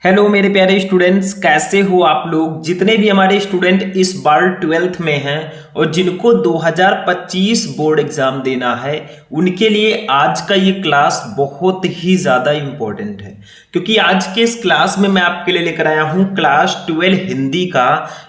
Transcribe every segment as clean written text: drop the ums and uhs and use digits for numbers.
Hello मेरे प्यारे students, कैसे हो आप लोग। जितने भी हमारे स्टूडेंट इस बार 12th में हैं और जिनको 2025 बोर्ड एग्जाम देना है, उनके लिए आज का ये क्लास बहुत ही ज़्यादा इम्पोर्टेंट है। क्योंकि आज के इस क्लास में मैं आपके लिए लेकर आया हूँ क्लास 12 हिंदी का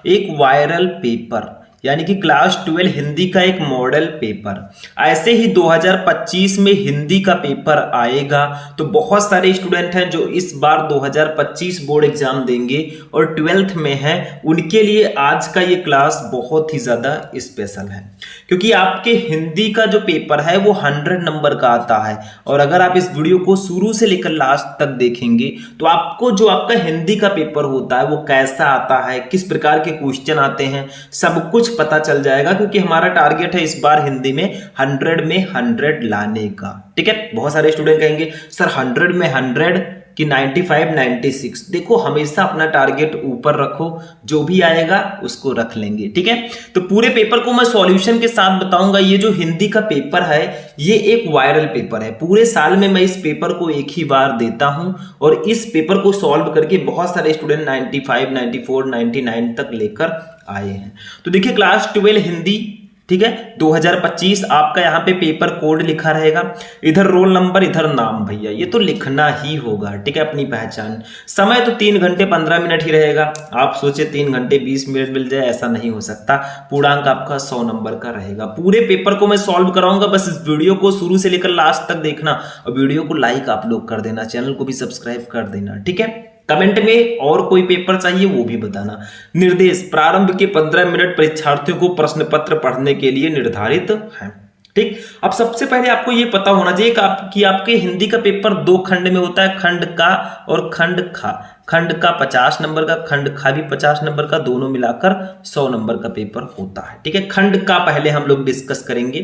एक वायरल पेपर, यानी कि क्लास 12 हिंदी का एक मॉडल पेपर। ऐसे ही 2025 में हिंदी का पेपर आएगा, तो बहुत सारे स्टूडेंट हैं जो इस बार 2025 बोर्ड एग्जाम देंगे और 12th में हैं, उनके लिए आज का ये क्लास बहुत ही ज़्यादा स्पेशल है। क्योंकि आपके हिंदी का जो पेपर है वो 100 नंबर का आता है, और अगर आप इस वीडियो को शुरू से लेकर लास्ट तक देखेंगे तो आपको जो आपका हिंदी का पेपर होता है वो कैसा आता है, किस प्रकार के क्वेश्चन आते हैं, सब कुछ पता चल जाएगा। क्योंकि हमारा टारगेट है इस बार हिंदी में 100 में 100 लाने का। ठीक है, बहुत सारे स्टूडेंट कहेंगे सर 100 में 100 कि 95 96। देखो, हमेशा अपना टारगेट ऊपर रखो, जो भी आएगा उसको रख लेंगे। ठीक है, तो पूरे पेपर को मैं सॉल्यूशन के साथ बताऊंगा। ये जो हिंदी का पेपर है ये एक वायरल पेपर है। पूरे साल में मैं इस पेपर को एक ही बार देता हूं और इस पेपर को सॉल्व करके बहुत सारे स्टूडेंट 95 94 99 तक लेकर आए हैं। तो देखिए, क्लास 12 हिंदी, ठीक है, 2025 आपका यहाँ पे पेपर कोड लिखा रहेगा, इधर रोल नंबर, इधर नाम। भैया ये तो लिखना ही होगा, ठीक है, अपनी पहचान। समय तो 3 घंटे 15 मिनट ही रहेगा। आप सोचे 3 घंटे 20 मिनट मिल जाए, ऐसा नहीं हो सकता। पूर्णांक आपका 100 नंबर का रहेगा। पूरे पेपर को मैं सॉल्व कराऊंगा, बस इस वीडियो को शुरू से लेकर लास्ट तक देखना और वीडियो को लाइक आप लोग कर देना, चैनल को भी सब्सक्राइब कर देना। ठीक है, कमेंट में और कोई पेपर चाहिए वो भी बताना। निर्देश, प्रारंभ के 15 मिनट परीक्षार्थियों को प्रश्न पत्र पढ़ने के लिए निर्धारित है। ठीक, अब सबसे पहले आपको ये पता होना चाहिए कि आपके हिंदी का पेपर 2 खंड में होता है, खंड का और खंड खा। खंड का 50 नंबर का, खंड खा भी 50 नंबर का, दोनों मिलाकर 100 नंबर का पेपर होता है। ठीक है, खंड का पहले हम लोग डिस्कस करेंगे।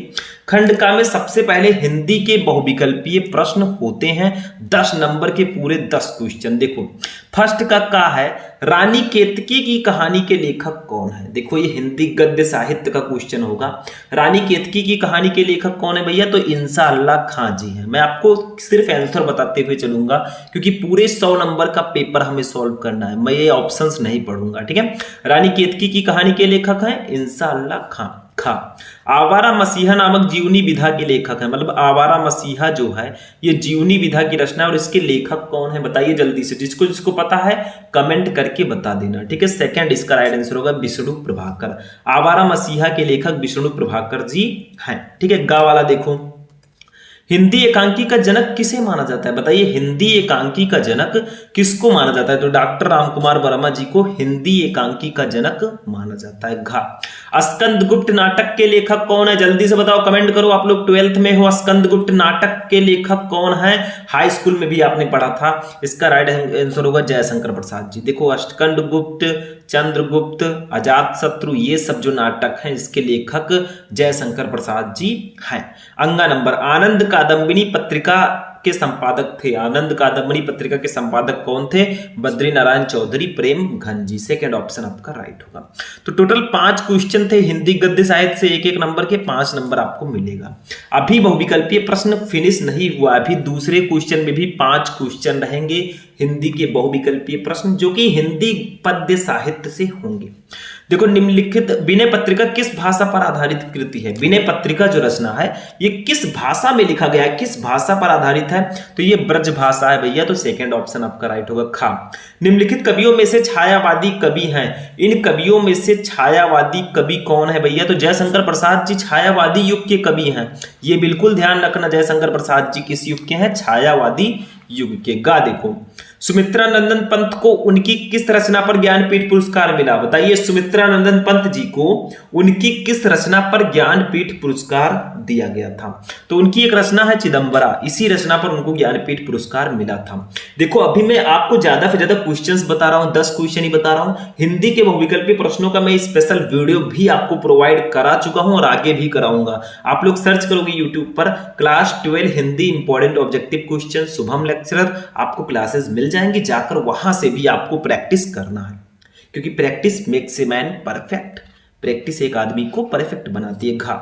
खंड का में सबसे पहले हिंदी के बहुविकल्पीय प्रश्न होते हैं, 10 नंबर के पूरे 10 क्वेश्चन। देखो, फर्स्ट का है, रानी केतकी की कहानी के लेखक कौन है। देखो, ये हिंदी गद्य साहित्य का क्वेश्चन होगा। रानी केतकी की कहानी के लेखक कौन है भैया, तो इंशाअल्लाह खां जी हैं। मैं आपको सिर्फ आंसर बताते हुए चलूंगा, क्योंकि पूरे 100 नंबर का पेपर हमें सॉल्व करना है, मैं ये ऑप्शंस नहीं पढ़ूंगा। ठीक है, रानी केतकी की कहानी के लेखक हैं इंशाअल्लाह खां। खा, आवारा मसीहा नामक जीवनी विधा के लेखक है। मतलब आवारा मसीहा जो है ये जीवनी विधा की रचना है, और इसके लेखक कौन है बताइए जल्दी से। जिसको जिसको पता है कमेंट करके बता देना। ठीक है, सेकंड इसका राइट आंसर होगा विष्णु प्रभाकर। आवारा मसीहा के लेखक विष्णु प्रभाकर जी हैं। ठीक है, गा वाला देखो, हिंदी एकांकी का जनक किसे माना जाता है बताइए। हिंदी एकांकी का जनक किसको माना जाता है, तो डॉक्टर रामकुमार वर्मा जी को हिंदी एकांकी का जनक माना जाता है। घा, स्कंदगुप्त नाटक के लेखक कौन है, जल्दी से बताओ, कमेंट करो। आप लोग 12th में हो, स्कंदगुप्त नाटक के लेखक कौन है, हाई स्कूल में भी आपने पढ़ा था। इसका राइट आंसर होगा जयशंकर प्रसाद जी। देखो, स्कंदगुप्त, चंद्रगुप्त, अजातशत्रु, ये सब जो नाटक हैं इसके लेखक जयशंकर प्रसाद जी हैं। अंगा नंबर, आनंद कादम्बिनी पत्रिका के संपादक थे। आनंद कादम्बिनी पत्रिका के संपादक कौन थे, बद्री नारायण चौधरी प्रेम घन जी। सेकेंड ऑप्शन आपका राइट होगा। तो टोटल 5 क्वेश्चन थे हिंदी गद्य साहित्य से, एक एक नंबर के 5 नंबर आपको मिलेगा। अभी बहुविकल्पीय प्रश्न फिनिश नहीं हुआ, अभी दूसरे क्वेश्चन में भी 5 क्वेश्चन रहेंगे हिंदी के बहुविकल्पीय प्रश्न, जो कि हिंदी पद्य साहित्य से होंगे। देखो, निम्नलिखित विनय पत्रिका किस भाषा पर आधारित कृति है। विनय पत्रिका जो रचना है ये किस भाषा में लिखा गया है, किस भाषा पर आधारित है, तो ये ब्रज भाषा है भैया। तो सेकंड ऑप्शन आपका राइट होगा खा। निम्नलिखित कवियों में से छायावादी कवि हैं, इन कवियों में से छायावादी कवि कौन है भैया, तो जयशंकर प्रसाद जी छायावादी युग के कवि हैं। ये बिल्कुल ध्यान रखना, जयशंकर प्रसाद जी किस युग के हैं, छायावादी युग के। गा देखो, सुमित्रा नंदन पंत को उनकी किस रचना पर ज्ञानपीठ पुरस्कार मिला बताइए। सुमित्रा नंदन पंत जी को उनकी किस रचना पर ज्ञानपीठ पुरस्कार दिया गया था, तो उनकी एक रचना है चिदंबरा, इसी रचना पर उनको ज्ञानपीठ पुरस्कार मिला था। देखो, अभी मैं आपको ज्यादा से ज्यादा क्वेश्चंस बता रहा हूं, 10 क्वेश्चन ही बता रहा हूं। हिंदी के बहुविकल्पीय प्रश्नों का मैं स्पेशल वीडियो भी आपको प्रोवाइड करा चुका हूं और आगे भी कराऊंगा। आप लोग सर्च करोगे यूट्यूब पर class 12 Hindi important objective question Shubham lecturer, आपको क्लासेस मिल जाएंगी, जाकर वहां से भी आपको प्रैक्टिस करना है। क्योंकि practice makes a man perfect, practice एक आदमी को परफेक्ट बनाती है। घा,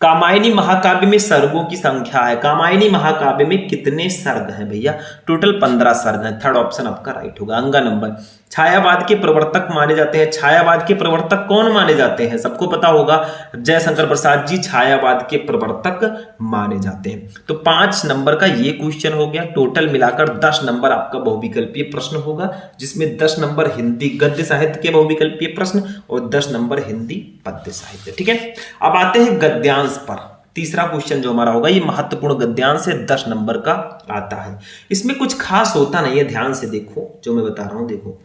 कामायनी महाकाव्य में सर्गों की संख्या है। कामायनी महाकाव्य में कितने सर्ग हैं भैया? टोटल 15 सर्ग हैं। थर्ड ऑप्शन आपका राइट होगा। अंगा नंबर। छायावाद के प्रवर्तक माने जाते हैं। छायावाद के प्रवर्तक कौन माने जाते हैं? सबको पता होगा, जयशंकर प्रसाद जी छायावाद के प्रवर्तक माने जाते हैं। तो 5 नंबर का ये क्वेश्चन हो गया। टोटल मिलाकर 10 नंबर आपका बहुविकल्पीय प्रश्न होगा, जिसमें 10 नंबर हिंदी गद्य साहित्य के बहुविकल्पीय प्रश्न और 10 नंबर हिंदी पद्य साहित्य। ठीक है, अब आते हैं गद्यांश पर। तीसरा क्वेश्चन जो हमारा होगा, ये महत्वपूर्ण गद्यांश से 10 नंबर का आता है। इसमें कुछ खास होता नहीं है, ध्यान से देखो जो मैं बता रहा हूं। देखो,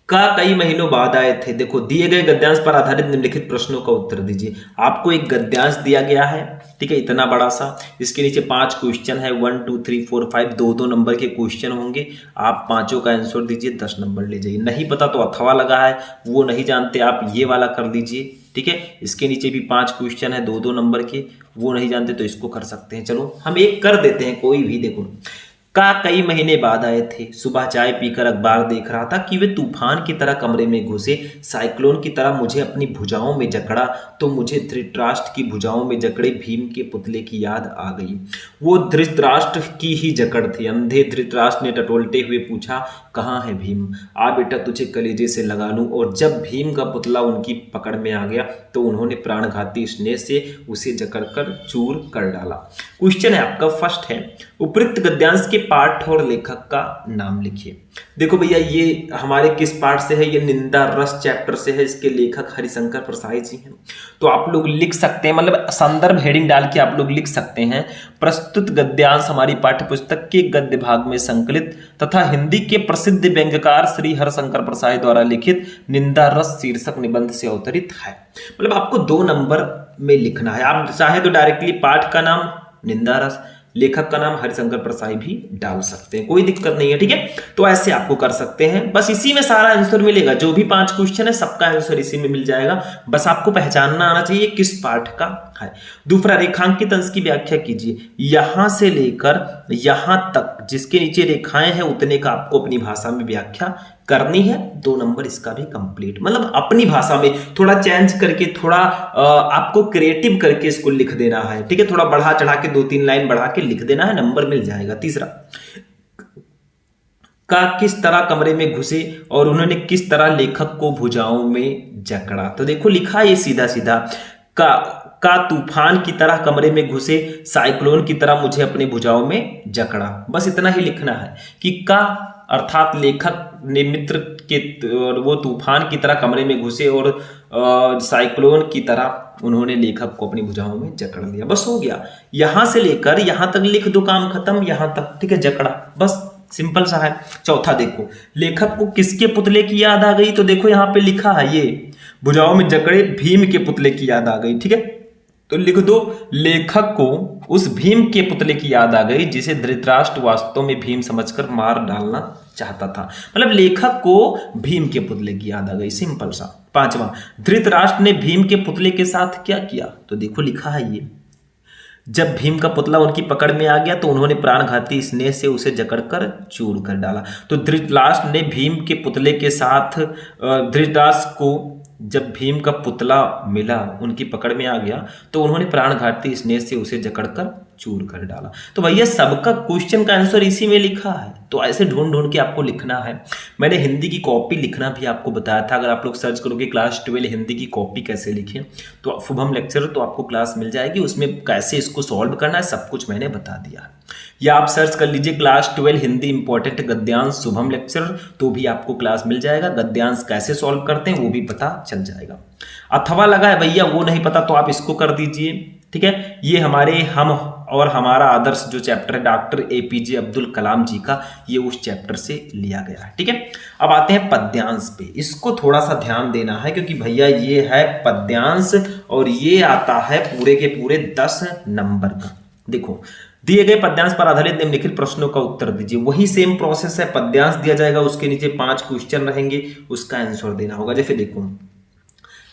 का कई महीनों बाद आए थे। देखो, दिए गए गद्यांश पर आधारित निम्नलिखित प्रश्नों का उत्तर दीजिए। आपको एक गद्यांश दिया गया है, ठीक है, इतना बड़ा सा। इसके नीचे 5 क्वेश्चन है, 1 2 3 4 5, 2-2 नंबर के क्वेश्चन होंगे। आप पांचों का आंसर दीजिए, 10 नंबर ले जाइए। नहीं पता तो अथवा लगा है, वो नहीं जानते आप ये वाला कर दीजिए। ठीक है, इसके नीचे भी 5 क्वेश्चन है 2-2 नंबर के, वो नहीं जानते तो इसको कर सकते हैं। चलो हम एक कर देते हैं, कोई भी। देखो, का कई महीने बाद आए थे। सुबह चाय पीकर अखबार देख रहा था कि वे तूफान की तरह कमरे में घुसे, साइक्लोन की तरह मुझे अपनी भुजाओं में जकड़ा, तो मुझे धृतराष्ट्र की भुजाओं में जकड़े भीम के पुतले की याद आ गई। वो धृतराष्ट्र की ही जकड़ थी। अंधे धृतराष्ट्र ने टटोलते हुए पूछा, कहाँ है भीम? आ बेटा, तुझे कलेजे से लगा लूं। और जब भीम का पुतला उनकी पकड़ में आ गया तो उन्होंने प्राणघाती स्नेह से उसे जकड़कर चूर कर डाला। क्वेश्चन है आपका फर्स्ट है, उपयुक्त गद्यांश के पाठ और लेखक का नाम लिखिए। देखो भैया, ये हमारे किस पाठ से है? ये निंदा रस चैप्टर से है। इसके लेखक हरिशंकर प्रसाद जी हैं। तो आप लोग लिख सकते हैं, मतलब संदर्भ हेडिंग डाल के आप लोग लिख सकते हैं, प्रस्तुत गद्यांश हमारी पाठ्य पुस्तक के गद्य भाग में संकलित तथा हिंदी के प्रसिद्ध व्यंग्यकार श्री हरिशंकर प्रसाद द्वारा लिखित निंदा रस शीर्षक निबंध से अवतरित है। मतलब आपको 2 नंबर में लिखना है। आप चाहे तो डायरेक्टली पाठ का नाम निंदा रस, लेखक का नाम हरिशंकर प्रसाद भी डाल सकते हैं, कोई दिक्कत नहीं है। ठीक है, तो ऐसे आपको कर सकते हैं। बस इसी में सारा आंसर मिलेगा। जो भी 5 क्वेश्चन है सबका आंसर इसी में मिल जाएगा। बस आपको पहचानना आना चाहिए किस पाठ का है। दूसरा, रेखांकित अंश की व्याख्या कीजिए। यहां से लेकर यहां तक जिसके नीचे रेखाएं हैं उतने का आपको अपनी भाषा में व्याख्या करनी है। 2 नंबर इसका भी कंप्लीट, मतलब अपनी भाषा में थोड़ा चेंज करके, थोड़ा आपको क्रिएटिव करके इसको लिख देना है। ठीक है, थोड़ा बढ़ा चढ़ा के 2-3 लाइन बढ़ा के लिख देना है, नंबर मिल जाएगा। तीसरा, का किस तरह कमरे में घुसे और उन्होंने किस तरह लेखक को भुजाओं में जकड़ा। तो देखो लिखा ये सीधा सीधा, का तूफान की तरह कमरे में घुसे, साइक्लोन की तरह मुझे अपने भुजाओं में जकड़ा। बस इतना ही लिखना है कि का अर्थात लेखक ने मित्र के वो तूफान की तरह कमरे में घुसे और साइक्लोन की तरह उन्होंने लेखक को अपनी भुजाओं में जकड़ लिया। बस हो गया, यहां से लेकर यहां तक लिख दो, काम खत्म। यहां तक, ठीक है, जकड़ा, बस सिंपल सा है। चौथा देखो, लेखक को किसके पुतले की याद आ गई? तो देखो यहां पे लिखा है, ये भुजाओं में जकड़े भीम के पुतले की याद आ गई। ठीक है, तो लिख दो, लेखक को उस भीम के पुतले की याद आ गई जिसे धृतराष्ट्र वास्तव में भीम समझकर मार डालना चाहता था। मतलब लेखक को भीम के पुतले की याद आ गई, सिंपल सा। पांचवा, धृतराष्ट्र ने भीम के पुतले के साथ क्या किया? तो देखो लिखा है, ये जब भीम का पुतला उनकी पकड़ में आ गया तो उन्होंने प्राणघाती स्नेह से उसे जकड़कर चूर कर डाला। तो धृतराष्ट्र ने भीम के पुतले के साथ, धृतराष्ट्र को जब भीम का पुतला मिला, उनकी पकड़ में आ गया तो उन्होंने प्राणघाती स्नेह से उसे जकड़कर चूर कर डाला। तो भैया सबका क्वेश्चन का आंसर इसी में लिखा है। तो ऐसे ढूंढ ढूंढ के आपको लिखना है। मैंने हिंदी की कॉपी लिखना भी आपको बताया था। अगर आप लोग सर्च करोगे क्लास 12 हिंदी की कॉपी कैसे लिखें, तो शुभम लेक्चर, तो आपको क्लास मिल जाएगी। उसमें कैसे इसको सॉल्व करना है सब कुछ मैंने बता दिया है। या आप सर्च कर लीजिए क्लास 12 हिंदी इंपॉर्टेंट गद्यांश शुभम लेक्चर, तो भी आपको क्लास मिल जाएगा। गद्यांश कैसे सॉल्व करते हैं वो भी पता चल जाएगा। अथवा लगा है भैया, वो नहीं पता तो आप इसको कर दीजिए। ठीक है, ये हमारे हम और हमारा आदर्श जो चैप्टर है डॉक्टर APJ अब्दुल कलाम जी का, ये उस चैप्टर से लिया गया है। ठीक है, अब आते हैं पद्यांश पे। इसको थोड़ा सा ध्यान देना है क्योंकि भैया ये है पद्यांश और ये आता है पूरे के पूरे 10 नंबर का। देखो, दिए गए पद्यांश पर आधारित निम्नलिखित प्रश्नों का उत्तर दीजिए। वही सेम प्रोसेस है, पद्यांश दिया जाएगा, उसके नीचे 5 क्वेश्चन रहेंगे, उसका आंसर देना होगा। जैसे देखो,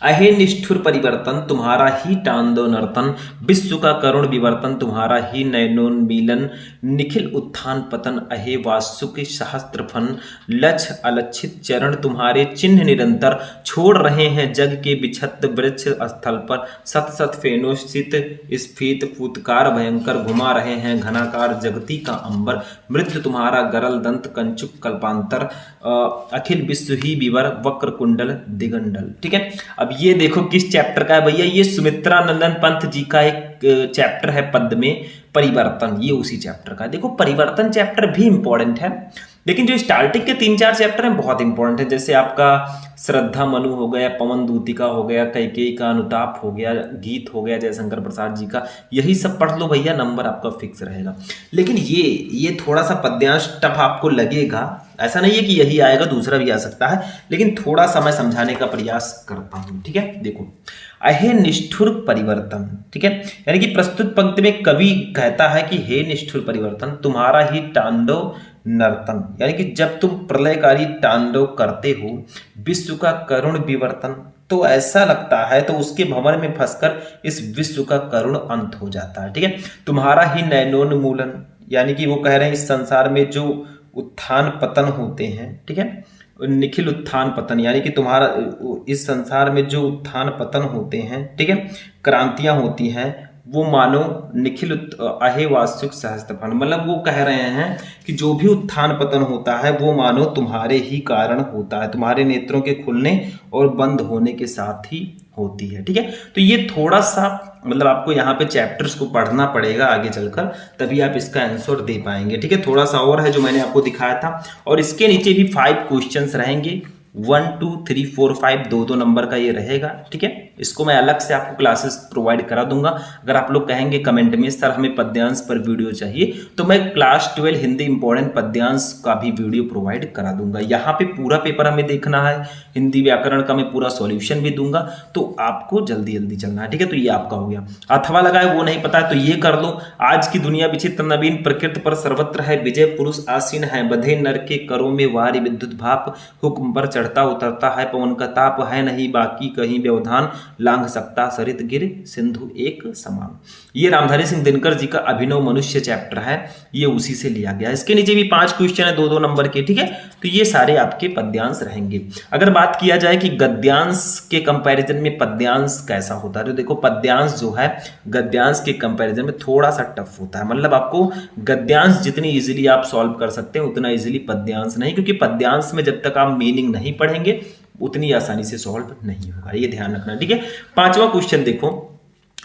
अहे निष्ठुर परिवर्तन तुम्हारा ही टांदो नर्तन, विश्व का करुण विवर्तन तुम्हारा ही नयनोन्मीलन, निखिल उत्थान पतन अहे वासुकि सहस्त्र फन, लक्ष्य अलक्षित चरण तुम्हारे चिन्ह निरंतर, छोड़ रहे हैं जग के बिछत वृक्ष स्थल पर, सत सत फेनोषित स्फीत फूतकार भयंकर, घुमा रहे हैं घनाकार जगती का अंबर, मृत्यु तुम्हारा गरल दंत कंचुक कल्पांतर, अखिल विश्व ही विवर वक्र कुंडल दिगंडल। ठीक है, अब ये देखो किस चैप्टर का है भैया, ये सुमित्रा नंदन पंत जी का एक चैप्टर है पद में परिवर्तन, ये उसी चैप्टर का है। देखो परिवर्तन चैप्टर भी इंपॉर्टेंट है, लेकिन जो स्टार्टिंग के 3-4 चैप्टर हैं बहुत इंपॉर्टेंट है। जैसे आपका श्रद्धा मनु हो गया, पवन दूतिका हो गया, कैकेयी का अनुताप हो गया, गीत हो गया जयशंकर प्रसाद जी का, यही सब पढ़ लो भैया, नंबर आपका फिक्स रहेगा। लेकिन ये थोड़ा सा पद्यांश टफ आपको लगेगा, ऐसा नहीं है कि यही आएगा, दूसरा भी आ सकता है, लेकिन थोड़ा सा मैं समझाने का प्रयास करता हूं। ठीक है, देखो अहे निष्ठुर परिवर्तन, ठीक है, यानी कि प्रस्तुत पंक्ति में कवि कहता है कि हे निष्ठुर परिवर्तन तुम्हारा ही तांडव नर्तन, यानी कि जब तुम प्रलयकारी तांडव करते हो, विश्व का करुण विवर्तन, तो ऐसा लगता है तो उसके भंवर में फंसकर इस विश्व का करुण अंत हो जाता है। ठीक है, तुम्हारा ही नयनोन्मूलन, यानी कि वो कह रहे हैं इस संसार में जो उत्थान पतन होते हैं, ठीक है, निखिल उत्थान पतन, यानी कि तुम्हारा इस संसार में जो उत्थान पतन होते हैं, ठीक है, क्रांतियां होती हैं, वो मानो निखिल अहे वास्तुक सहस्त्रफल, मतलब वो कह रहे हैं कि जो भी उत्थान पतन होता है वो मानो तुम्हारे ही कारण होता है, तुम्हारे नेत्रों के खुलने और बंद होने के साथ ही होती है। ठीक है, तो ये थोड़ा सा मतलब आपको यहाँ पे चैप्टर्स को पढ़ना पड़ेगा आगे चलकर, तभी आप इसका आंसर दे पाएंगे। ठीक है, थोड़ा सा और है जो मैंने आपको दिखाया था, और इसके नीचे भी 5 क्वेश्चंस रहेंगे, 1 2 3 4 5 2 नंबर का ये रहेगा। ठीक है, इसको मैं अलग से आपको क्लासेस प्रोवाइड करा दूंगा। अगर आप लोग कहेंगे कमेंट में सर हमें पद्यांश पर वीडियो चाहिए, तो मैं क्लास 12 हिंदी इंपॉर्टेंट पद्यांश का भी वीडियो प्रोवाइड करा दूंगा। यहाँ पे पूरा पेपर हमें देखना है, हिंदी व्याकरण का मैं पूरा सॉल्यूशन भी दूंगा, तो आपको जल्दी जल्दी चलना है। ठीक है, तो ये आपका हो गया। अथवा लगा है वो नहीं पता है तो ये कर लो, आज की दुनिया विचित्र नवीन, प्रकृति पर सर्वत्र है विजय, पुरुष आसीन है बधे नर के करों में वारी, विद्युत भाप हुक्म पर चढ़ता उतरता है, पवन का ताप है नहीं बाकी कहीं व्यवधान, लांघ सकता सरित गिर सिंधु एक समान। ये रामधारी सिंह दिनकर जी का अभिनव मनुष्य चैप्टर है, ये उसी से लिया गया। इसके नीचे भी 5 क्वेश्चन है 2 नंबर के। ठीक है, तो ये सारे आपके पद्यांश रहेंगे। अगर बात किया जाए कि गद्यांश के कंपैरिजन में पद्यांश कैसा होता है, तो देखो पद्यांश जो है गद्यांश के कंपैरिजन में थोड़ा सा टफ होता है, मतलब आपको गद्यांश जितनी इजीली आप सॉल्व कर सकते हैं उतना इजीली पद्यांश नहीं, क्योंकि पद्यांश में जब तक आप मीनिंग नहीं पढ़ेंगे उतनी आसानी से सॉल्व नहीं होगा, ये ध्यान रखना। ठीक है, 5वां क्वेश्चन देखो,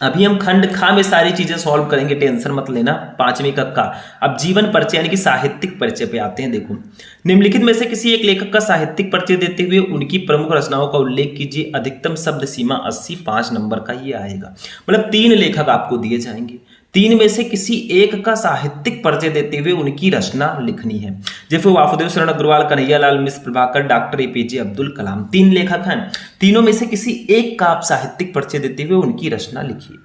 अभी हम खंड खा में सारी चीजें सॉल्व करेंगे, टेंशन मत लेना। 5वें का अब जीवन परिचय यानी कि साहित्यिक परिचय पे आते हैं। देखो, निम्नलिखित में से किसी एक लेखक का साहित्यिक परिचय देते हुए उनकी प्रमुख रचनाओं का उल्लेख कीजिए, अधिकतम शब्द सीमा 80, 5 नंबर का ये आएगा। मतलब 3 लेखक आपको दिए जाएंगे, 3 में से किसी एक का साहित्यिक परिचय देते हुए उनकी रचना लिखनी है। जैसे वासुदेव शरण अग्रवाल, कन्हैयालाल मिश्र, प्रभाकर, डॉक्टर APJ अब्दुल कलाम, 3 लेखक हैं, तीनों में से किसी एक का आप साहित्यिक परिचय देते हुए उनकी रचना लिखिए।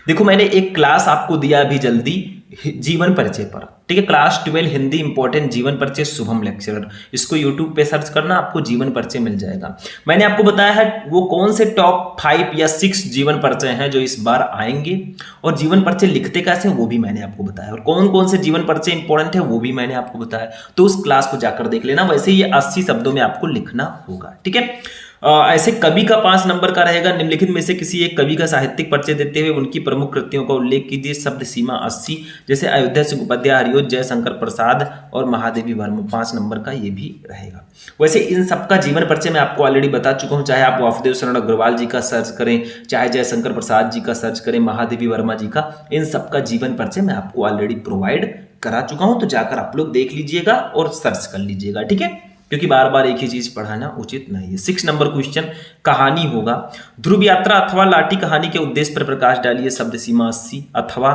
देखो मैंने एक क्लास आपको दिया अभी जल्दी जीवन परिचय पर, ठीक है, क्लास 12 हिंदी इंपॉर्टेंट जीवन परिचय शुभम लेक्चरर, इसको यूट्यूब पे सर्च करना, आपको जीवन परिचय मिल जाएगा। मैंने आपको बताया है वो कौन से टॉप 5 या 6 जीवन परिचय हैं जो इस बार आएंगे, और जीवन परिचय लिखते कैसे वो भी मैंने आपको बताया, और कौन कौन से जीवन परिचय इंपॉर्टेंट है वो भी मैंने आपको बताया। तो उस क्लास को जाकर देख लेना। वैसे ये 80 शब्दों में आपको लिखना होगा। ठीक है, ऐसे कवि का 5 नंबर का रहेगा, निम्नलिखित में से किसी एक कवि का साहित्यिक परिचय देते हुए उनकी प्रमुख कृतियों का उल्लेख कीजिए, शब्द सीमा 80, जैसे अयोध्या सिंह उपाध्याय, हरिओं, जयशंकर प्रसाद और महादेवी वर्मा, 5 नंबर का ये भी रहेगा। वैसे इन सबका जीवन परिचय मैं आपको ऑलरेडी बता चुका हूं, चाहे आप वासुदेव शरण अग्रवाल जी का सर्च करें, चाहे जयशंकर प्रसाद जी का सर्च करें, महादेवी वर्मा जी का, इन सबका जीवन परिचय मैं आपको ऑलरेडी प्रोवाइड करा चुका हूं, तो जाकर आप लोग देख लीजिएगा और सर्च कर लीजिएगा। ठीक है, क्योंकि बार बार एक ही चीज पढ़ाना उचित नहीं है। 6 नंबर क्वेश्चन कहानी होगा, ध्रुव यात्रा अथवा लाठी कहानी के उद्देश्य पर प्रकाश डालिए, शब्द सीमा 80, अथवा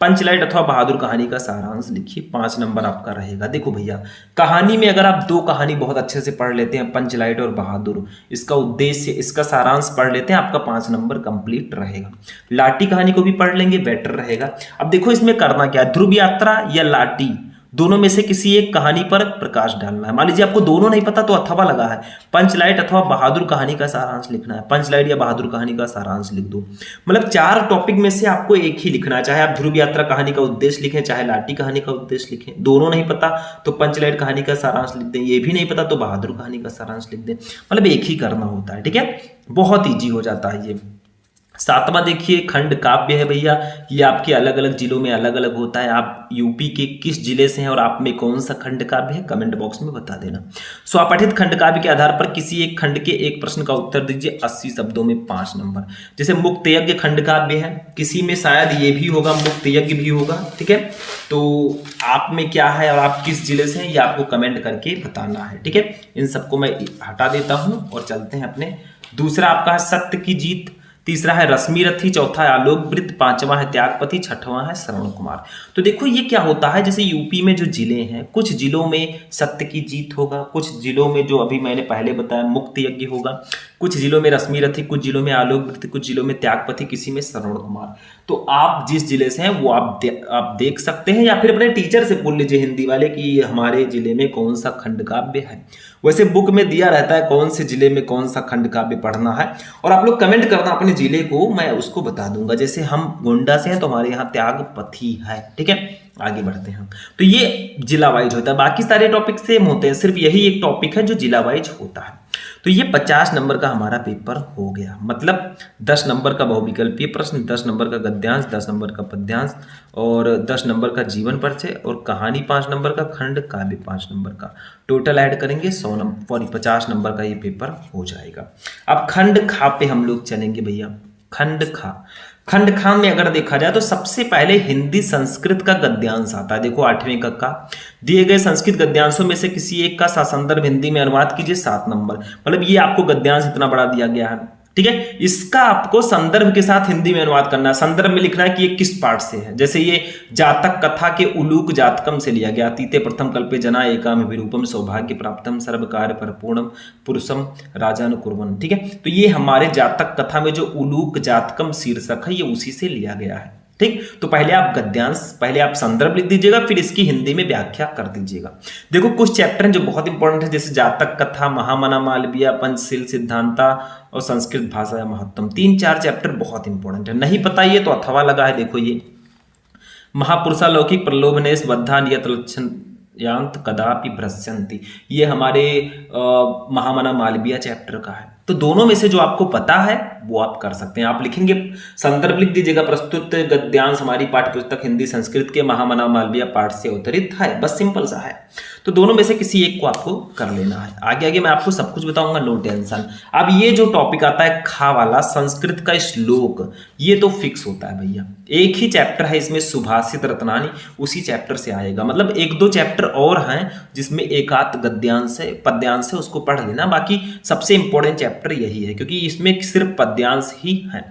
पंचलाइट अथवा बहादुर कहानी का सारांश लिखिए, 5 नंबर आपका रहेगा। देखो भैया, कहानी में अगर आप 2 कहानी बहुत अच्छे से पढ़ लेते हैं, पंचलाइट और बहादुर, इसका उद्देश्य इसका सारांश पढ़ लेते हैं, आपका 5 नंबर कंप्लीट रहेगा। लाठी कहानी को भी पढ़ लेंगे, बेटर रहेगा। अब देखो इसमें करना क्या है, ध्रुव यात्रा या लाठी दोनों में से किसी एक कहानी पर प्रकाश डालना है। मान लीजिए आपको दोनों नहीं पता तो अथवा लगा है, पंचलाइट अथवा बहादुर कहानी का सारांश लिखना है, पंचलाइट या बहादुर कहानी का सारांश लिख दो। मतलब 4 टॉपिक में से आपको एक ही लिखना है, चाहे आप ध्रुव यात्रा कहानी का उद्देश्य लिखें, चाहे लाटी कहानी का उद्देश्य लिखें। दोनों नहीं पता तो पंचलाइट कहानी का सारांश लिख दें, ये भी नहीं पता तो बहादुर कहानी का सारांश लिख दें। मतलब एक ही करना होता है, ठीक है, बहुत ईजी हो जाता है ये। 7वां देखिए खंड काव्य है भैया, ये आपके अलग अलग जिलों में अलग अलग होता है। आप यूपी के किस जिले से हैं और आप में कौन सा खंड काव्य है कमेंट बॉक्स में बता देना। स्वपठित खंड काव्य के आधार पर किसी एक खंड के एक प्रश्न का उत्तर दीजिए 80 शब्दों में 5 नंबर। जैसे मुक्त यज्ञ खंड काव्य है, किसी में शायद ये भी होगा, मुक्त यज्ञ भी होगा, ठीक है। तो आप में क्या है और आप किस जिले से हैं ये आपको कमेंट करके बताना है, ठीक है। इन सबको मैं हटा देता हूँ और चलते हैं अपने। दूसरा आपका है सत्य की जीत, तीसरा है रश्मि रथी, चौथा है आलोक वृत्त, 5वां है त्यागपति, 6वां है श्रवण कुमार। तो देखो ये क्या होता है, जैसे यूपी में जो जिले हैं, कुछ जिलों में सत्य की जीत होगा, कुछ जिलों में जो अभी मैंने पहले बताया मुक्त यज्ञ होगा, कुछ जिलों में रश्मि रथी, कुछ जिलों में आलोक वृत्त, कुछ जिलों में त्यागपति, किसी में श्रवण कुमार। तो आप जिस जिले से हैं वो आप देख सकते हैं, या फिर अपने टीचर से पूछ लीजिए हिंदी वाले कि हमारे जिले में कौन सा खंड काव्य है। वैसे बुक में दिया रहता है कौन से जिले में कौन सा खंड काव्य पढ़ना है, और आप लोग कमेंट करना अपने जिले को, मैं उसको बता दूंगा। जैसे हम गोंडा से हैं तो हमारे यहाँ त्यागपति है, ठीक है। आगे बढ़ते हैं, तो ये जिला वाइज होता है, बाकी सारे टॉपिक सेम होते हैं, सिर्फ यही एक टॉपिक है जो जिला वाइज होता है। तो ये 50 नंबर का हमारा पेपर हो गया, मतलब 10 नंबर का बहुविकल्पीय प्रश्न, 10 नंबर का गद्यांश, 10 नंबर का पद्यांश और 10 नंबर का जीवन परिचय, और कहानी 5 नंबर का, खंड काव्य 5 नंबर का, टोटल ऐड करेंगे 100 नंबर 50 नंबर का ये पेपर हो जाएगा। अब खंड खा पे हम लोग चलेंगे भैया। खंड खा में अगर देखा जाए तो सबसे पहले हिंदी संस्कृत का गद्यांश आता है। देखो 8वें कक्षा दिए गए संस्कृत गद्यांशों में से किसी एक का ससंदर्भ हिंदी में अनुवाद कीजिए 7 नंबर। मतलब ये आपको गद्यांश इतना बड़ा दिया गया है, ठीक है। इसका आपको संदर्भ के साथ हिंदी में अनुवाद करना है, संदर्भ में लिखना है कि ये किस पार्ट से है। जैसे ये जातक कथा के उलूक जातकम से लिया गया, अतीते प्रथम कल्पे जना एकाम विरूपम सौभाग्य प्राप्तम सर्व कार्य परिपूर्णम पुरुषम राजानुकुर्वन, ठीक है। तो ये हमारे जातक कथा में जो उलूक जातकम शीर्षक है ये उसी से लिया गया है, ठीक। तो पहले आप गद्यांश, पहले आप संदर्भ लिख दीजिएगा, फिर इसकी हिंदी में व्याख्या कर दीजिएगा। देखो कुछ चैप्टर हैं जो बहुत इंपॉर्टेंट है, जैसे जातक कथा, महामना मालविया, पंचशील सिद्धांता और संस्कृत भाषा महत्तम, 3-4 चैप्टर बहुत इंपॉर्टेंट है। नहीं पता ये तो अथवा लगा है, देखो ये महापुरुषालौकिक प्रलोभनेश बद्धा नियत लक्षण यांत कदापि भ्रश्यन्ति, ये हमारे महामना मालविया चैप्टर का है। तो दोनों में से जो आपको पता है वो आप कर सकते हैं। आप लिखेंगे, संदर्भ लिख दीजिएगा, प्रस्तुत गद्यांश हमारी पाठ्यपुस्तक हिंदी संस्कृत के महामना मालविया पाठ से अवतरित है, बस सिंपल सा है। तो दोनों में से किसी एक को आपको कर लेना है। आगे आगे मैं आपको सब कुछ बताऊंगा, नो टेंशन। अब ये जो टॉपिक आता है खा वाला, संस्कृत का श्लोक, ये तो फिक्स होता है भैया। एक ही चैप्टर है इसमें सुभाषित रत्नानी, उसी चैप्टर से आएगा। मतलब 1-2 चैप्टर और हैं जिसमें एक आध गद्यांश है, पद्यांश है, उसको पढ़ लेना। बाकी सबसे इंपॉर्टेंट चैप्टर यही है क्योंकि इसमें सिर्फ पद्यांश ही है।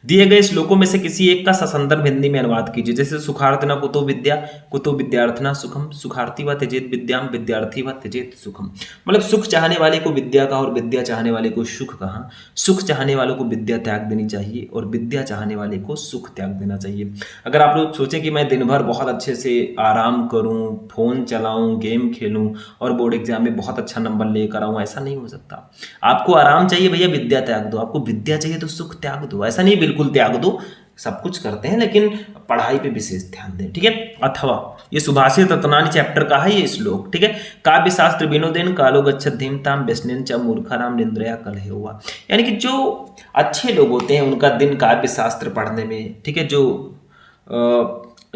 दिए गए श्लोकों में से किसी एक का ससंदर्भ हिंदी में अनुवाद कीजिए। जैसे सुखार्थिना कुतो विद्या कुतो विद्यार्थिना सुखम, सुखार्थी व त्यजेत विद्याम विद्यार्थी व त्यजेत सुखम। मतलब सुख चाहने वाले को विद्या का और विद्या चाहने वाले को सुख कहा। सुख चाहने वालों को विद्या त्याग देनी चाहिए और विद्या चाहने वाले को सुख त्याग देना चाहिए। अगर आप लोग सोचें कि मैं दिन भर बहुत अच्छे से आराम करूं, फोन चलाऊं, गेम खेलूं और बोर्ड एग्जाम में बहुत अच्छा नंबर लेकर आऊं, ऐसा नहीं हो सकता। आपको आराम चाहिए भैया, विद्या त्याग दो। आपको विद्या चाहिए तो सुख त्याग दो। ऐसा नहीं बिल्कुल त्याग दो, सब कुछ करते हैं लेकिन पढ़ाई पे विशेष ध्यान दें, ठीक है। अथवा ये सुभाषित रत्नानी चैप्टर का है ये श्लोक, ठीक है। काव्य शास्त्र विनोदेन कालो गच्छत धीमताम व्यसनेन च मूर्खानाम निंद्रया कलहे हुआ। यानी कि जो अच्छे लोग होते हैं उनका दिन काव्य शास्त्र पढ़ने में, ठीक है, जो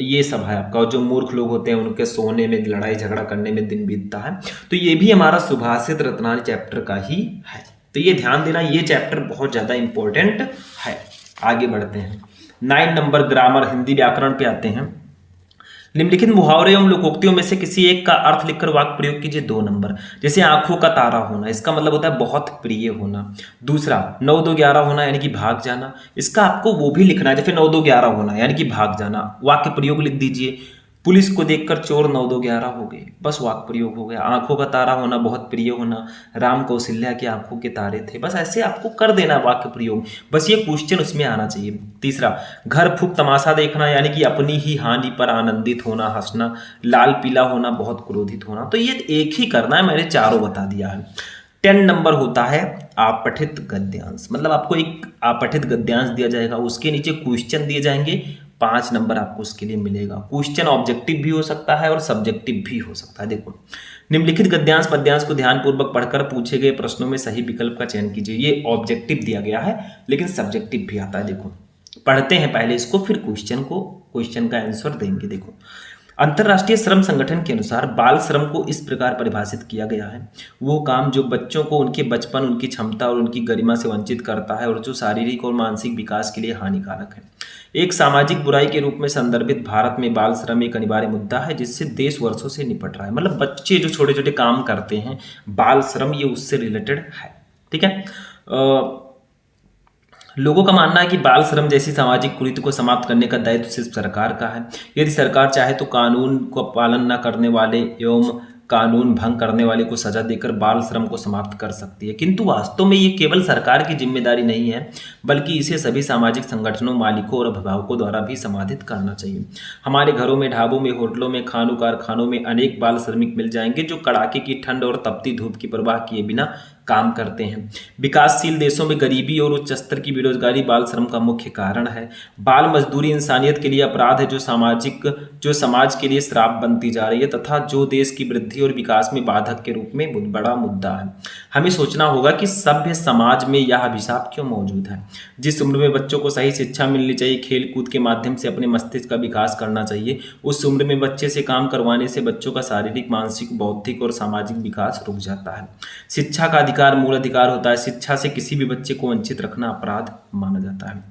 ये सब है आपका। और जो मूर्ख लोग होते हैं उनके सोने में, लड़ाई झगड़ा करने में दिन बीतता है। तो ये भी हमारा सुभाषित रत्नानी चैप्टर का ही है। तो ये ध्यान देना, ये चैप्टर बहुत ज्यादा इंपॉर्टेंट है। आगे बढ़ते हैं। 9 नंबर ग्रामर हिंदी व्याकरण पे आते हैं। निम्नलिखित मुहावरे एवं लोकोक्तियों में से किसी एक का अर्थ लिखकर वाक्य प्रयोग कीजिए 2 नंबर। जैसे आंखों का तारा होना, इसका मतलब होता है बहुत प्रिय होना। दूसरा 9 2 11 होना यानी कि भाग जाना, इसका आपको वो भी लिखना है। जैसे 9 2 11 होना यानी कि भाग जाना, वाक्य प्रयोग लिख दीजिए। पुलिस को देखकर चोर 9 2 11 हो गए, बस वाक्य प्रयोग हो गया। आंखों का तारा होना, बहुत प्रिय होना, राम कौशल्या की आंखों के तारे थे, बस ऐसे आपको कर देना वाक्य प्रयोग, बस ये क्वेश्चन उसमें आना चाहिए। तीसरा, घर फूक तमाशा देखना, यानी कि अपनी ही हानि पर आनंदित होना, हंसना, लाल पीला होना, बहुत क्रोधित होना। तो ये एक ही करना है, मैंने चारों बता दिया है। 10 नंबर होता है आपठित गद्यांश, मतलब आपको एक आपठित गद्यांश दिया जाएगा, उसके नीचे क्वेश्चन दिए जाएंगे, 5 नंबर आपको उसके लिए मिलेगा। क्वेश्चन ऑब्जेक्टिव भी हो सकता है और सब्जेक्टिव भी हो सकता है। देखो, निम्नलिखित गद्यांश पद्यांश को ध्यानपूर्वक पढ़कर पूछे गए प्रश्नों में सही विकल्प का चयन कीजिए। ये ऑब्जेक्टिव दिया गया है, लेकिन सब्जेक्टिव भी आता है। देखो, पढ़ते हैं पहले इसको, फिर क्वेश्चन का आंसर देंगे। देखो, अंतर्राष्ट्रीय श्रम संगठन के अनुसार बाल श्रम को इस प्रकार परिभाषित किया गया है: वो काम जो बच्चों को उनके बचपन, उनकी क्षमता और उनकी गरिमा से वंचित करता है और जो शारीरिक और मानसिक विकास के लिए हानिकारक है। एक सामाजिक बुराई के रूप में संदर्भित भारत में बाल श्रम एक अनिवार्य मुद्दा है जिससे देश वर्षों से निपट रहा है। मतलब बच्चे जो छोटे छोटे काम करते हैं, बाल श्रम, ये उससे रिलेटेड है। ठीक है। लोगों का मानना है कि बाल श्रम जैसी सामाजिक कुरीति को समाप्त करने का दायित्व सिर्फ सरकार का है। यदि सरकार चाहे तो कानून को पालन न करने वाले एवं कानून भंग करने वाले को सजा देकर बाल श्रम को समाप्त कर सकती है, किंतु वास्तव में ये केवल सरकार की जिम्मेदारी नहीं है, बल्कि इसे सभी सामाजिक संगठनों, मालिकों और अभिभावकों द्वारा भी समाधित करना चाहिए। हमारे घरों में, ढाबों में, होटलों में, खानों कारखानों में अनेक बाल श्रमिक मिल जाएंगे जो कड़ाके की ठंड और तपती धूप की परवाह किए बिना काम करते हैं। विकासशील देशों में गरीबी और उच्च स्तर की बेरोजगारी बाल श्रम का मुख्य कारण है। बाल मजदूरी इंसानियत के लिए अपराध है जो समाज के लिए श्राप बनती जा रही है तथा जो देश की वृद्धि और विकास में बाधक के रूप में बहुत बड़ा मुद्दा है। हमें सोचना होगा कि सभ्य समाज में यह अभिशाप क्यों मौजूद है। जिस उम्र में बच्चों को सही शिक्षा मिलनी चाहिए, खेल कूद के माध्यम से अपने मस्तिष्क का विकास करना चाहिए, उस उम्र में बच्चे से काम करवाने से बच्चों का शारीरिक, मानसिक, बौद्धिक और सामाजिक विकास रुक जाता है। शिक्षा का अधिकार मूल अधिकार होता है। शिक्षा से किसी भी बच्चे को वंचित रखना अपराध माना जाता है।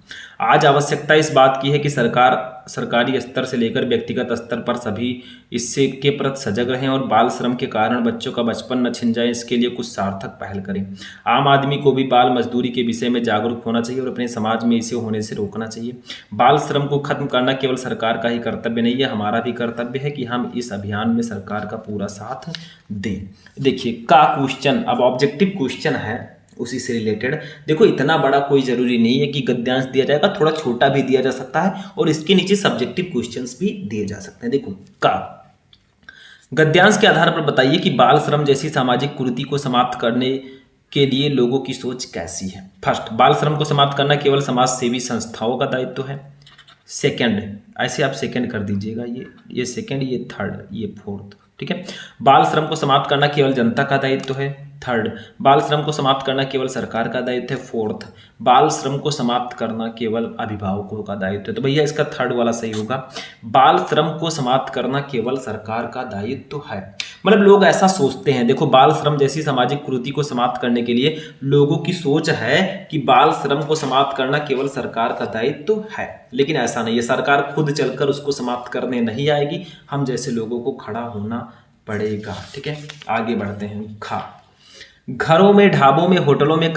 आज आवश्यकता इस बात की है कि सरकारी स्तर से लेकर व्यक्तिगत स्तर पर सभी इससे के प्रति सजग रहें और बाल श्रम के कारण बच्चों का बचपन न छिन जाए, इसके लिए कुछ सार्थक पहल करें। आम आदमी को भी बाल मजदूरी के विषय में जागरूक होना चाहिए और अपने समाज में इसे होने से रोकना चाहिए। बाल श्रम को खत्म करना केवल सरकार का ही कर्तव्य नहीं है, हमारा भी कर्तव्य है कि हम इस अभियान में सरकार का पूरा साथ दें। देखिए का क्वेश्चन, अब ऑब्जेक्टिव क्वेश्चन है उसी से रिलेटेड। देखो, इतना बड़ा कोई जरूरी नहीं है कि गद्यांश दिया जाएगा, थोड़ा छोटा भी दिया जा सकता है और इसके नीचे सब्जेक्टिव क्वेश्चंस भी दिए जा सकते हैं। देखो, का गद्यांश के आधार पर बताइए कि बाल श्रम जैसी सामाजिक कुरीति को समाप्त करने के लिए लोगों की सोच कैसी है। फर्स्ट, बाल श्रम को समाप्त करना केवल समाज सेवी संस्थाओं का दायित्व है। सेकंड, ऐसे आप सेकंड कर दीजिएगा, ये सेकंड, ये थर्ड, ये फोर्थ। ठीक है। बाल श्रम को समाप्त करना केवल जनता का दायित्व है। थर्ड, बाल श्रम को समाप्त करना केवल सरकार का दायित्व है। फोर्थ, बाल श्रम को समाप्त करना केवल अभिभावकों का दायित्व है। तो भैया इसका थर्ड वाला सही होगा, बाल श्रम को समाप्त करना केवल सरकार का दायित्व है। मतलब लोग ऐसा सोचते हैं। देखो, बाल श्रम जैसी सामाजिक कुरीति को समाप्त करने के लिए लोगों की सोच है कि बाल श्रम को समाप्त करना केवल सरकार का दायित्व है, लेकिन ऐसा नहीं है। सरकार खुद चलकर उसको समाप्त करने नहीं आएगी, हम जैसे लोगों को खड़ा होना पड़ेगा। ठीक है, आगे बढ़ते हैं। घरों में, ढाबों में, होटलों में,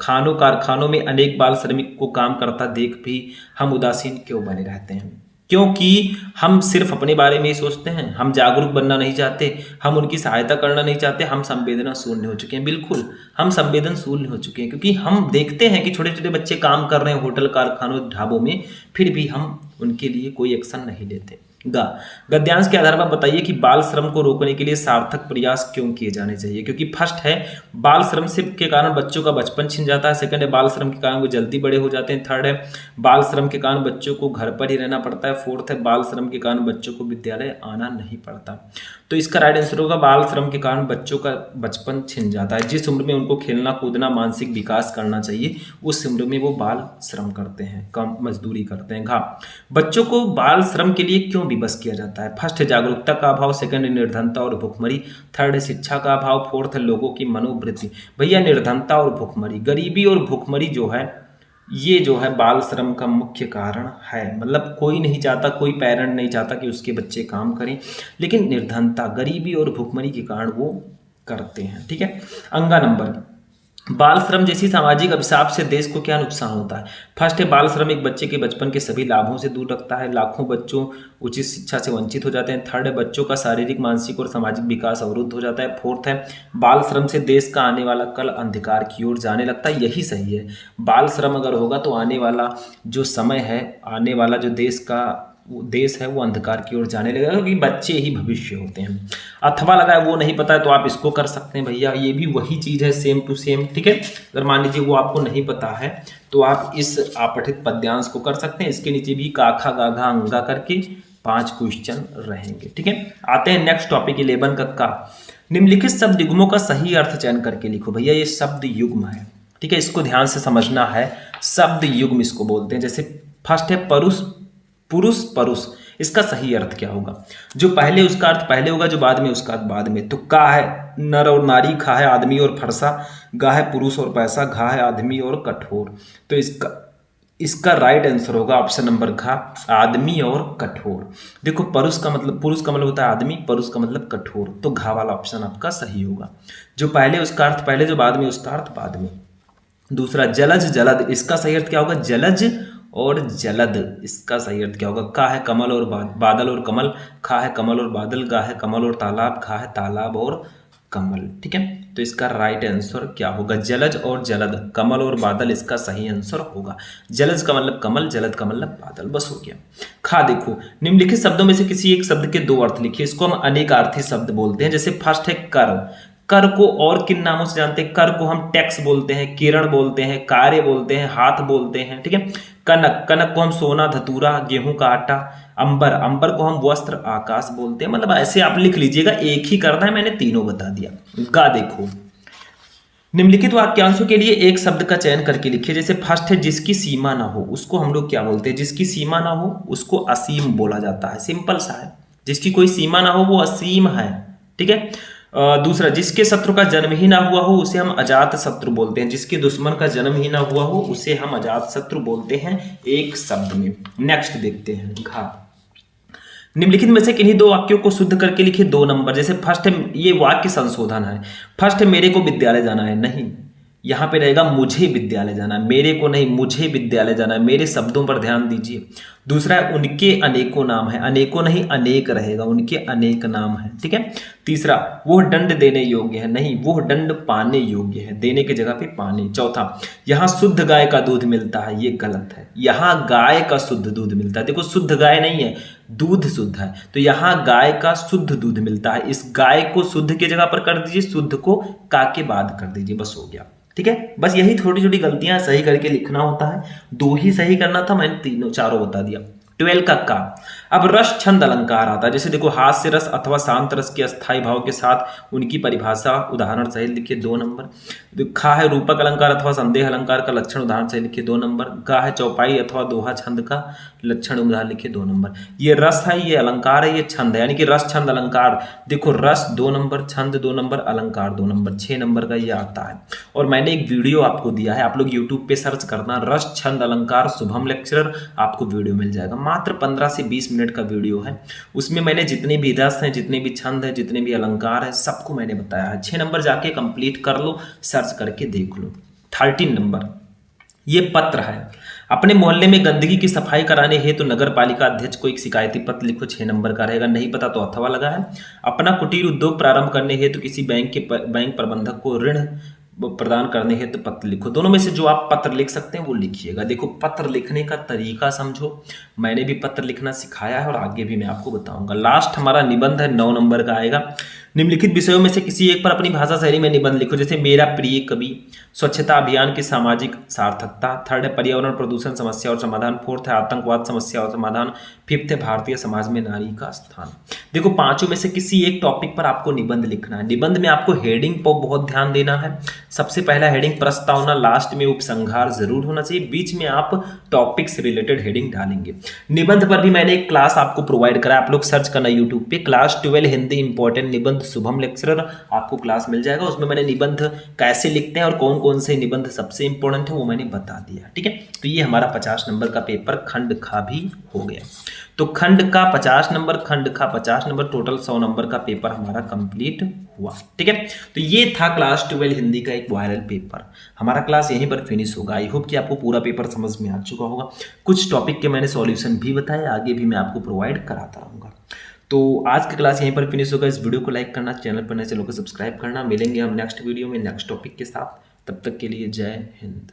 खानों कारखानों में अनेक बाल श्रमिक को काम करता देख भी हम उदासीन क्यों बने रहते हैं? क्योंकि हम सिर्फ अपने बारे में ही सोचते हैं, हम जागरूक बनना नहीं चाहते, हम उनकी सहायता करना नहीं चाहते, हम संवेदना शून्य हो चुके हैं। बिल्कुल, हम संवेदन शून्य हो चुके हैं क्योंकि हम देखते हैं कि छोटे छोटे बच्चे काम कर रहे हैं होटल, कारखानों, ढाबों में, फिर भी हम उनके लिए कोई एक्शन नहीं लेते। गद्यांश के आधार पर बताइए कि बाल श्रम को रोकने के लिए सार्थक प्रयास क्यों किए जाने चाहिए। क्योंकि फर्स्ट है, बाल श्रम से के कारण बच्चों का बचपन छिन जाता है। सेकंड है, बाल श्रम के कारण वो जल्दी बड़े हो जाते हैं। थर्ड है, बाल श्रम के कारण बच्चों को घर पर ही रहना पड़ता है। फोर्थ है, बाल श्रम के कारण बच्चों को विद्यालय आना नहीं पड़ता। तो इसका राइट आंसर होगा, बाल श्रम के कारण बच्चों का बचपन छिन जाता है। जिस उम्र में उनको खेलना कूदना, मानसिक विकास करना चाहिए, उस उम्र में वो बाल श्रम करते हैं, कम मजदूरी करते हैं। बच्चों को बाल श्रम के लिए क्यों विवश किया जाता है? फर्स्ट है जागरूकता का अभाव, सेकंड है निर्धनता और भुखमरी, थर्ड है शिक्षा का अभाव, फोर्थ है लोगों की मनोवृत्ति। भैया निर्धनता और भुखमरी, गरीबी और भुखमरी जो है, ये जो है बाल श्रम का मुख्य कारण है। मतलब कोई नहीं चाहता, कोई पेरेंट नहीं चाहता कि उसके बच्चे काम करें, लेकिन निर्धनता, गरीबी और भुखमरी के कारण वो करते हैं। ठीक है। अंगा नंबर, बाल श्रम जैसी सामाजिक अभिशाप से देश को क्या नुकसान होता है? फर्स्ट है, बाल श्रम एक बच्चे के बचपन के सभी लाभों से दूर रखता है, लाखों बच्चों उचित शिक्षा से वंचित हो जाते हैं। थर्ड है, बच्चों का शारीरिक, मानसिक और सामाजिक विकास अवरुद्ध हो जाता है। फोर्थ है, बाल श्रम से देश का आने वाला कल अंधकार की ओर जाने लगता है। यही सही है, बाल श्रम अगर होगा तो आने वाला जो समय है, आने वाला जो देश है वो अंधकार की ओर जाने लगेगा, क्योंकि बच्चे ही भविष्य होते हैं। अथवा लगा है वो नहीं पता है तो आप इसको कर सकते हैं भैया, ये भी वही चीज़ है, सेम टू सेम। ठीक है, अगर मान लीजिए वो आपको नहीं पता है तो आप इस आपठित पद्यांश को कर सकते हैं। इसके नीचे भी काखा गाघा अंगा करके 5 क्वेश्चन रहेंगे। ठीक है, आते हैं नेक्स्ट टॉपिक 11 का। निम्नलिखित शब्द युग्मों का सही अर्थ चयन करके लिखो। भैया ये शब्द युग्म है, ठीक है, इसको ध्यान से समझना है। शब्द युग्म इसको बोलते हैं। जैसे फर्स्ट है पुरुष परुष, इसका सही अर्थ क्या होगा? जो पहले उसका अर्थ पहले होगा, जो बाद में उसका अर्थ बाद में। तो का है नर और नारी, खा है आदमी और फरसा, गा है पुरुष और पैसा, घा है आदमी और कठोर। तो इसका राइट आंसर होगा ऑप्शन नंबर घा, आदमी और कठोर। देखो पुरुष का मतलब होता है आदमी, परुष का मतलब कठोर, तो घा वाला ऑप्शन आपका सही होगा। जो पहले उसका अर्थ पहले, जो बाद में उसका अर्थ बाद में। दूसरा जलज जलद, इसका सही अर्थ क्या होगा? जलज और जलद, इसका सही अर्थ क्या होगा? का है कमल और बादल और कमल, खा है कमल और बादल, गा है कमल और तालाब, खा है तालाब और कमल। ठीक है, तो इसका राइट आंसर क्या होगा? जलज और जलद, कमल और बादल इसका सही आंसर होगा। जलज का मतलब कमल, जलद का मतलब बादल, बस हो गया। खा देखो, निम्नलिखित शब्दों में से किसी एक शब्द के 2 अर्थ लिखिए। इसको हम अनेकार्थी शब्द बोलते हैं। जैसे फर्स्ट है कर, कर को और किन नामों से जानते हैं? कर को हम टैक्स बोलते हैं, किरण बोलते हैं, कार्य बोलते हैं, हाथ बोलते हैं। ठीक है, कनक, कनक को हम सोना, धतूरा, गेहूं का आटा। अंबर, अंबर को हम वस्त्र, आकाश बोलते हैं। मतलब ऐसे आप लिख लीजिएगा, एक ही करना है, मैंने तीनों बता दिया। गा देखो, निम्नलिखित वाक्यांशों के लिए एक शब्द का चयन करके लिखिए। जैसे फर्स्ट है जिसकी सीमा ना हो, उसको हम लोग क्या बोलते हैं? जिसकी सीमा ना हो उसको असीम बोला जाता है। सिंपल सा है, जिसकी कोई सीमा ना हो वो असीम है। ठीक है, दूसरा, जिसके शत्रु का जन्म ही ना हुआ हो उसे हम अजात शत्रु बोलते हैं। जिसके दुश्मन का जन्म ही ना हुआ हो उसे हम अजात शत्रु बोलते हैं, एक शब्द में। नेक्स्ट देखते हैं, घा। निम्नलिखित में से किन्हीं 2 वाक्यों को शुद्ध करके लिखिए 2 नंबर। जैसे फर्स्ट है, ये वाक्य संशोधन है। फर्स्ट है मेरे को विद्यालय जाना है, नहीं, यहाँ पे रहेगा मुझे विद्यालय जाना है, मेरे को नहीं, मुझे विद्यालय जाना है। मेरे शब्दों पर ध्यान दीजिए। दूसरा है उनके अनेकों नाम है, अनेकों नहीं अनेक रहेगा, उनके अनेक नाम है। ठीक है, तीसरा, वो दंड देने योग्य है, नहीं, वो दंड पाने योग्य है, देने की जगह पे पाने। चौथा, यहाँ शुद्ध गाय का दूध मिलता है, ये गलत है। यहाँ गाय का शुद्ध दूध मिलता है। देखो शुद्ध गाय नहीं है, दूध शुद्ध है, तो यहाँ गाय का शुद्ध दूध मिलता है। इस गाय को शुद्ध की जगह पर कर दीजिए, शुद्ध को का के बाद कर दीजिए, बस हो गया। ठीक है, बस यही छोटी छोटी गलतियां सही करके लिखना होता है। 2 ही सही करना था, मैंने चारों बता दिया। 12 का अब रस छंद अलंकार आता है। जैसे देखो, हास्य रस अथवा शांत रस के अस्थायी भाव के साथ उनकी परिभाषा उदाहरण सहित लिखिए 2 नंबर। खा है रूपक अलंकार अथवा संदेह अलंकार का लक्षण उदाहरण सहित लिखिए 2 नंबर। गा है चौपाई अथवा दोहा छंद का लक्षण उदाहरण लिखिए 2 नंबर। ये रस है, ये अलंकार है, ये छंद है, यानी कि रस छंद अलंकार। देखो रस 2 नंबर, छंद 2 नंबर, अलंकार 2 नंबर, 6 नंबर का ये आता है। और मैंने एक वीडियो आपको दिया है, आप लोग यूट्यूब पे सर्च करना रस छंद अलंकार शुभम लेक्चरर, आपको वीडियो मिल जाएगा। मात्र 15 से 20 मिनट का वीडियो है। उसमें मैंने जितने भी रस हैं, जितने भी छंद हैं, जितने भी अलंकार हैं, सबको मैंने बताया है। 6 नंबर जाके कंप्लीट कर लो, सर्च करके देख लो। 13 नंबर, ये पत्र है। अपने मोहल्ले में गंदगी की सफाई कराने हेतु नगर पालिका अध्यक्ष को एक शिकायती पत्र लिखो, 6 नंबर का रहेगा। नहीं पता तो अथवा लगा है। अपना कुटीर उद्योग प्रारंभ करने हेतु किसी बैंक प्रबंधक को ऋण प्रदान करने हेतु पत्र लिखो। दोनों में से जो आप पत्र लिख सकते हैं वो लिखिएगा। देखो पत्र लिखने का तरीका समझो, मैंने भी पत्र लिखना सिखाया है और आगे भी मैं आपको बताऊंगा। लास्ट हमारा निबंध है, 9 नंबर का आएगा। निम्नलिखित विषयों में से किसी एक पर अपनी भाषा शैली में निबंध लिखो। जैसे मेरा प्रिय कवि, स्वच्छता अभियान की सामाजिक सार्थकता। 3rd है पर्यावरण प्रदूषण समस्या और समाधान। 4th है आतंकवाद समस्या और समाधान। 5th है भारतीय समाज में नारी का स्थान। देखो 5 में से किसी एक टॉपिक पर आपको निबंध लिखना है। निबंध में आपको हेडिंग पर बहुत ध्यान देना है। सबसे पहला हेडिंग प्रस्तावना, लास्ट में उपसंहार जरूर होना चाहिए, बीच में आप टॉपिक से रिलेटेड हेडिंग डालेंगे। निबंध पर भी मैंने एक क्लास आपको प्रोवाइड करा, आप लोग सर्च करना यूट्यूब पे, क्लास 12 हिंदी इंपॉर्टेंट निबंध शुभम लेक्चरर, आपको क्लास मिल जाएगा। उसमें मैंने निबंध कैसे लिखते हैं और कौन कौन से निबंध सबसे इंपॉर्टेंट है वो मैंने बता दिया। ठीक है, तो ये हमारा 50 नंबर का पेपर खंड खा भी हो गया। तो खंड का 50 नंबर, खंड का 50 नंबर, टोटल 100 नंबर का पेपर हमारा कंप्लीट हुआ। ठीक है, तो ये था क्लास 12 हिंदी का एक वायरल पेपर। हमारा क्लास यहीं पर फिनिश होगा। आई होप कि आपको पूरा पेपर समझ में आ चुका होगा। कुछ टॉपिक के मैंने सॉल्यूशन भी बताए, आगे भी मैं आपको प्रोवाइड कराता रहूँगा। तो आज की क्लास यहीं पर फिनिश होगा। इस वीडियो को लाइक करना, चैनल पर नए चैनल को सब्सक्राइब करना। मिलेंगे हम नेक्स्ट वीडियो में नेक्स्ट टॉपिक के साथ। तब तक के लिए जय हिंद।